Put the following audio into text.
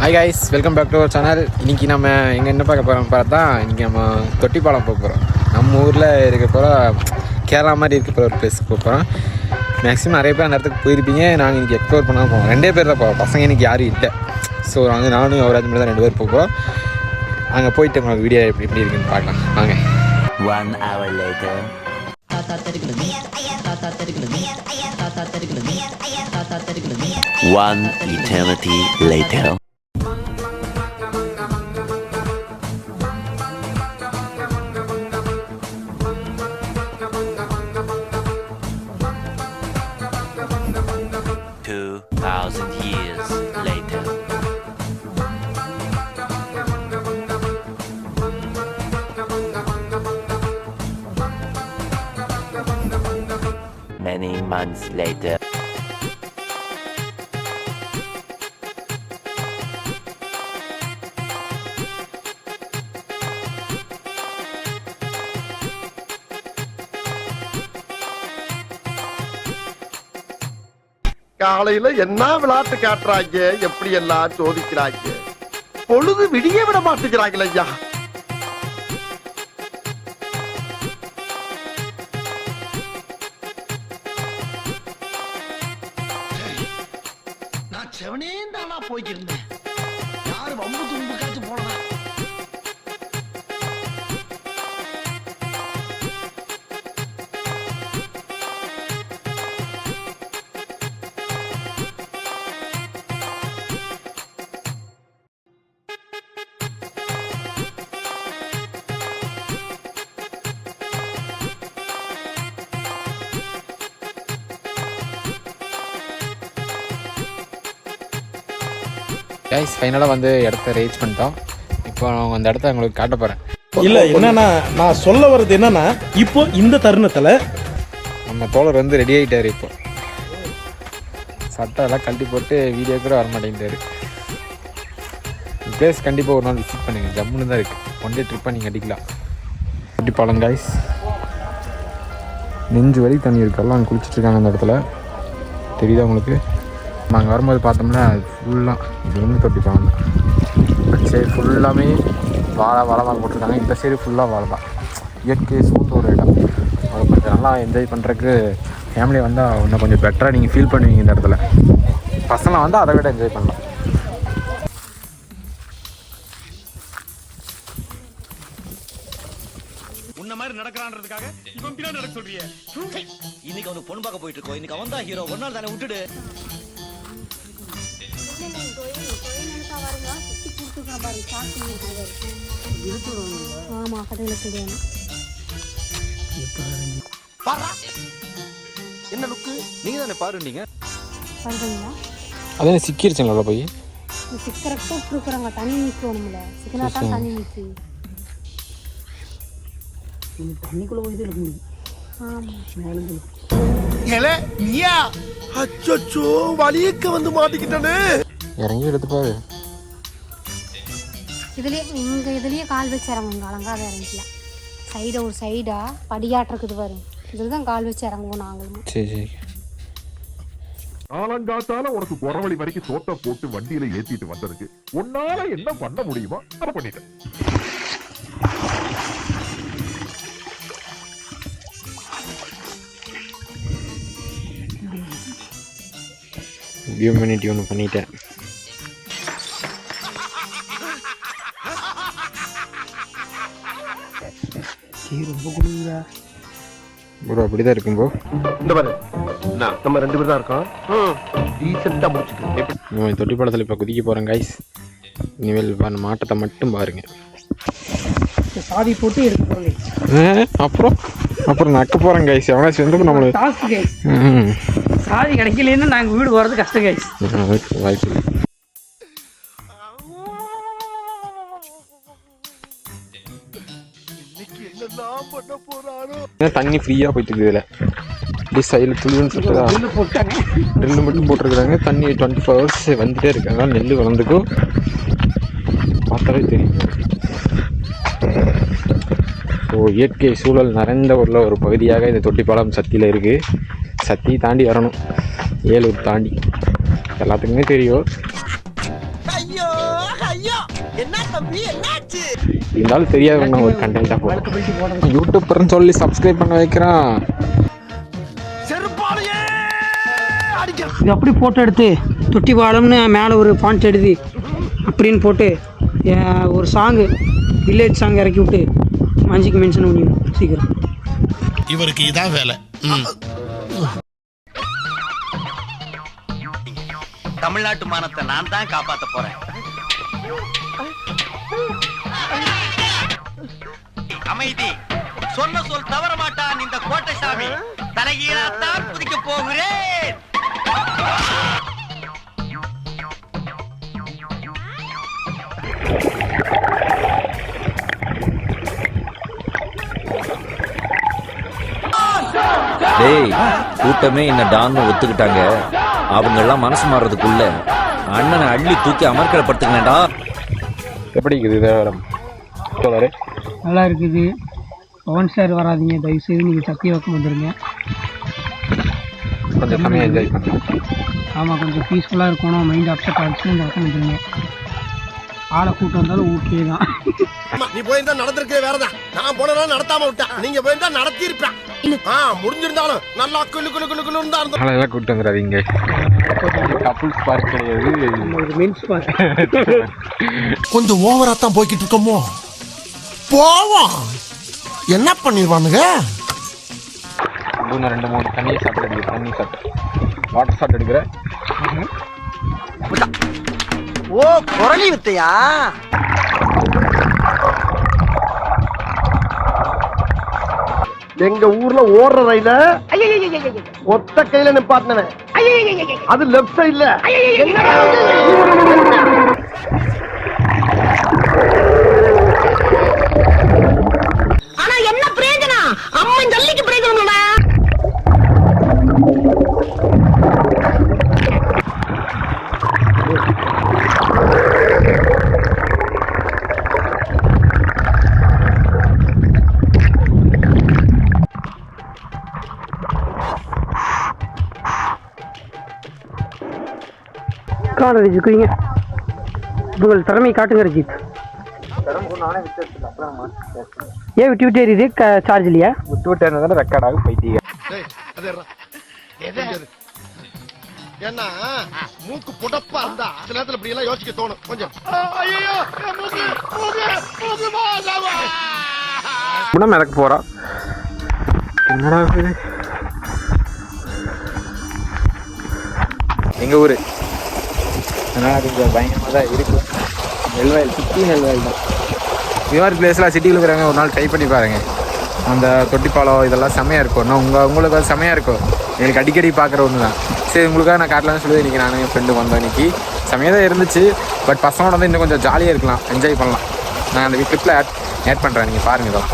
Hi guys, welcome back to our channel. இன்றைக்கி நம்ம எங்கே என்ன பார்க்க போகிறோம் பார்த்தா, இன்றைக்கி நம்ம தொட்டிப்பாலம் போக போகிறோம். நம்ம ஊரில் இருக்க போகிற கேரளா மாதிரி இருக்க போகிற ஒரு பிளேஸ்க்கு போக போகிறோம். மேக்ஸிமம் நிறைய பேர் அந்த இடத்துக்கு போயிருப்பீங்க. நாங்கள் இன்றைக்கி எக்ஸ்ப்ளோர் பண்ணால் போவோம். 2 பேர் தான் போவோம், பசங்க இன்றைக்கி யாரும் இல்லை. ஸோ நாங்கள் நானும் அவராஜ் மட்டும் தான் 2 பேர் போகிறோம். அங்கே போயிட்டு உங்களுக்கு வீடியோ எப்படி இருக்குன்னு பார்க்கலாம் வாங்க. 1 hour later. One eternity later. Years later. Many months later. காலையில என்ன விளையாட்டு காட்டுறாங்க, எப்படி எல்லாம் சோதிக்கிறாங்க. பொழுது விடிய விட மாட்டேங்கிறாங்களே ஐயா. நான் செவனே தானா போய்க்கிருந்தேன். யாரு வம்பு தும்பு காச்சு போனா. கைஸ், ஃபைனலாக வந்து இடத்த ரீச் பண்ணிட்டோம். இப்போ அந்த இடத்த உங்களுக்கு காட்ட போகிறேன். இல்லை, என்னன்னா நான் சொல்ல வர்றது என்னன்னா, இப்போ இந்த தருணத்தில் நம்ம தோழர் வந்து ரெடி ஆகிட்டார். இப்போ சட்டை எல்லாம் கழட்டி போட்டு வீடியோ கூட வர மாட்டேங்கிறாரு. பிளேஸ் கண்டிப்பாக ஒரு நாள் விசிட் பண்ணுங்கள். ஜம்முன்னு தான் இருக்குது. 1 டே ட்ரிப்பாக நீங்கள் கட்டிக்கலாம். தொட்டிப்பாலம் கைஸ், நெஞ்சு வரை தண்ணி இருக்குது. எல்லாம் குளிச்சுட்ருக்காங்க அந்த இடத்துல. தெரியுதா உங்களுக்கு? நாங்கள் வரும்போது பார்த்தோம்னா ஃபுல்லாக இது வந்து தொட்டிப்பாலம் தான். சரி, ஃபுல்லாமே வாழை போட்டிருக்காங்க. இந்த சைடு ஃபுல்லாக வாழை தான். இயற்கை சூழ்ந்த ஒரு இடம். அதை கொஞ்சம் நல்லா என்ஜாய் பண்ணுறதுக்கு ஃபேமிலி வந்தால் இன்னும் கொஞ்சம் பெட்டராக நீங்கள் ஃபீல் பண்ணுவீங்க. இந்த இடத்துல பசங்க வந்தால் அதை விட என்ஜாய் பண்ணலாம். உன்ன மாதிரி நடக்கறான்றதுக்காக இவன் பின்னாடி நடக்க சொல்றியே. இன்னைக்கு அவனுக்கு பொண்ணு பார்க்க போயிட்டு இருக்கோம். இன்னைக்கு அவன் தான் ஹீரோ. ஒரு நாள் தானே விட்டுடு. என்ன லுக்கு? நீங்க தானே பாருங்க. அதான் சிக்கிருச்சுங்களா போய் சிக்கிறப்ப தண்ணி நிற்கணும்ல. சிக்கனா தான் தண்ணி நிற்கி தண்ணிக்குள்ள போய் இருக்க முடியும். அச்சோ, வலியக்க வந்து மாட்டிக்கிட்டானே. இறங்கி எடுத்து பாரு. இதுலயே கால் வச்சு இறங்குங்க. அலங்காத இறங்கிக்கலாம். ஒரு சைடா படியாட்டிருக்குது பாரு. இதுல தான் கால் வச்சு இறங்குவோம் நாங்களும். சரி, காலங்காத்தால உனக்கு குறவழி வரைக்கும் சோத்த போட்டு வண்டியில ஏத்திட்டு வந்ததுக்கு உன்னால என்ன பண்ண முடியுமோ அதை பண்ணிட்டேன். ஹியூமனிட்டி ஒன்று பண்ணிட்டேன். ரொம்ப குளிரா ப்ரோ. அப்படிதான் இருக்கும் ப்ரோ. இந்த பாரு, நம்ம 2 பேர் தான் இருக்கோம். டீசெண்டா முடிச்சுட்டு நம்ம தொட்டிப்பாலத்தில் இப்போ குதிக்க போகிறோம் கைஸ். இனிமேல் மாட்டத்தை மட்டும் பாருங்க. சாதி போட்டு எடுத்து அப்புறம் நக்க போகிறோம் கைஸ். எவனா சேர்ந்து நம்மளை சாதி கிடைக்கலன்னு நாங்கள் வீடு போகிறது கஷ்டம் கைஸ். வாய்ப்பு தண்ணி ஃப்ரீயாக போயிட்டு இருக்குது. இதில் இப்படி சைடில் துளுன்னு சொல்லிட்டு ட்ரில்லு மட்டும் போட்டிருக்கிறாங்க. தண்ணி 24 hours வந்துகிட்டே இருக்காங்க. நெல் வளர்ந்துக்கும் பார்த்தாலே தெரியும். ஸோ இயற்கை சூழல் நிறைந்த ஒரு பகுதியாக இந்த தொட்டிப்பாலம் சத்தியில் இருக்குது. சத்தி தாண்டி வரணும், ஏலூர் தாண்டி எல்லாத்துக்குமே தெரியும். இருந்தாலும் தெரியாதவங்க ஒரு கண்டென்ட்டாக போடும். யூடியூப்பர்னு சொல்லி சப்ஸ்கிரைப் பண்ண வைக்கிறான். இது அப்படி ஃபோட்டோ எடுத்து தொட்டி பாலம்னு மேலே ஒரு ஃபாண்ட் எழுதி அப்படின்னு போட்டு ஒரு சாங்கு வில்லேஜ் சாங் இறக்கி விட்டு மஞ்சிக்கு மென்ஷன் பண்ணி சீக்கிரம். இவருக்கு இதான் வேலை. தமிழ்நாட்டு மானத்தை நான் தான் காப்பாத்த போறேன். அமைதி. சொன்ன சொல் தவற மாட்டான் இந்த கோட்டை சாமி. தலைகீழாத்தான் குதிக்க போகிறேன். டேய், கூட்டமே என்ன டான்னு ஒத்துக்கிட்டாங்க. அவங்க எல்லாம் மனசு மாறுறதுக்குள்ள அண்ணனை அள்ளி தூக்கி அமர்க்கப்படுத்துங்கடா. எப்படி இருக்குது இதை நல்லா இருக்குது. பவன் சார் வராதிங்க, தயவுசெய்து நீங்கள் சத்திய பக்கம் வந்துடுங்க. கொஞ்சம் கம்மியாக என்ஜாய் பண்ணலாம். ஆமாம், கொஞ்சம் பீஸ்ஃபுல்லாக இருக்கணும். மைண்ட் அப்செட் ஆகிடுச்சுன்னு இந்த பக்கம் வந்துடுங்க. ஆளை கூட்டம் வந்தாலும் ஓகே தான். நீ போயிருந்தா நடந்திருக்கே வேறதான். நான் போனா நடத்தாம விட்டேன். நீங்க போயிருந்தா நடத்தி இருப்பேன். முடிஞ்சிருந்தாலும் நல்லா குளு குளு குளு குளு தான் இருந்தோம். அதெல்லாம் கூப்பிட்டு வந்துடாதீங்க. கப்புள்ஸ் பார்க் கிடையாது, ஒரு மென்ஸ் பார்க். கொஞ்சம் ஓவரா தான் போய்கிட்டு இருக்கோமோ. போவோம், என்ன பண்ணிடுவானுங்க. 2-3 தண்ணியை சாப்பிட்டு எடுக்கிற, தண்ணி சாப்பிட்டு வாட்டர் சாப்பிட்டு எடுக்கிற. ஓ, குரலி வித்தையா? எங்க ஊர்ல ஓடுற ரயில ஒத்த கையில நிப்பாட்டினவன், அது லெப்ட் சைடுல. ஆனா என்ன பிரயோஜனம்? அம்மன் ஜல்லிக்கு பிரயோஜனம். காண ரஜிக்குறீங்க, உங்கள் திறமை காட்டுங்க ரஜித். ஏன் விட்டு விட்டு எரியுது? சார்ஜ் இல்லையா? விட்டு விட்டு இருந்தாலும் ரெக்கார்ட் ஆகும். பைத்தியம். ஏன்னா மூக்கு புடப்பா இருந்தா சில நேரத்துல இப்படி எல்லாம் யோசிக்க தோணும். கொஞ்சம் முன்ன மிதக்க போறா. என்னடா இது? எங்க ஊரு அதனால கொஞ்சம் பயங்கரமாக தான் இருக்கும். நெல்வயல், சுற்றி நெல்வயல் தான். இது மாதிரி பிளேஸ்லாம் சிட்டியில் இருக்கிறவங்க ஒரு நாள் ட்ரை பண்ணி பாருங்கள். அந்த தொட்டிப்பாலம் இதெல்லாம் செம்மையாக இருக்கும். இன்னும் உங்களுக்கு அது செம்மையாக இருக்கும். எனக்கு அடிக்கடி பார்க்குற ஒன்று தான். சரி, உங்களுக்காக நான் காட்டலான்னு சொல்லி இன்றைக்கி நானும் என் ஃப்ரெண்டு வந்தோம். இன்றைக்கி செம்மையாக தான் இருந்துச்சு. பட் பசங்களோட வந்து இன்னும் கொஞ்சம் ஜாலியாக இருக்கலாம், என்ஜாய் பண்ணலாம். நான் அந்த கிளிப்பில் ஆட் பண்ணுறேன், நீங்கள் பாருங்கள் இதெல்லாம்.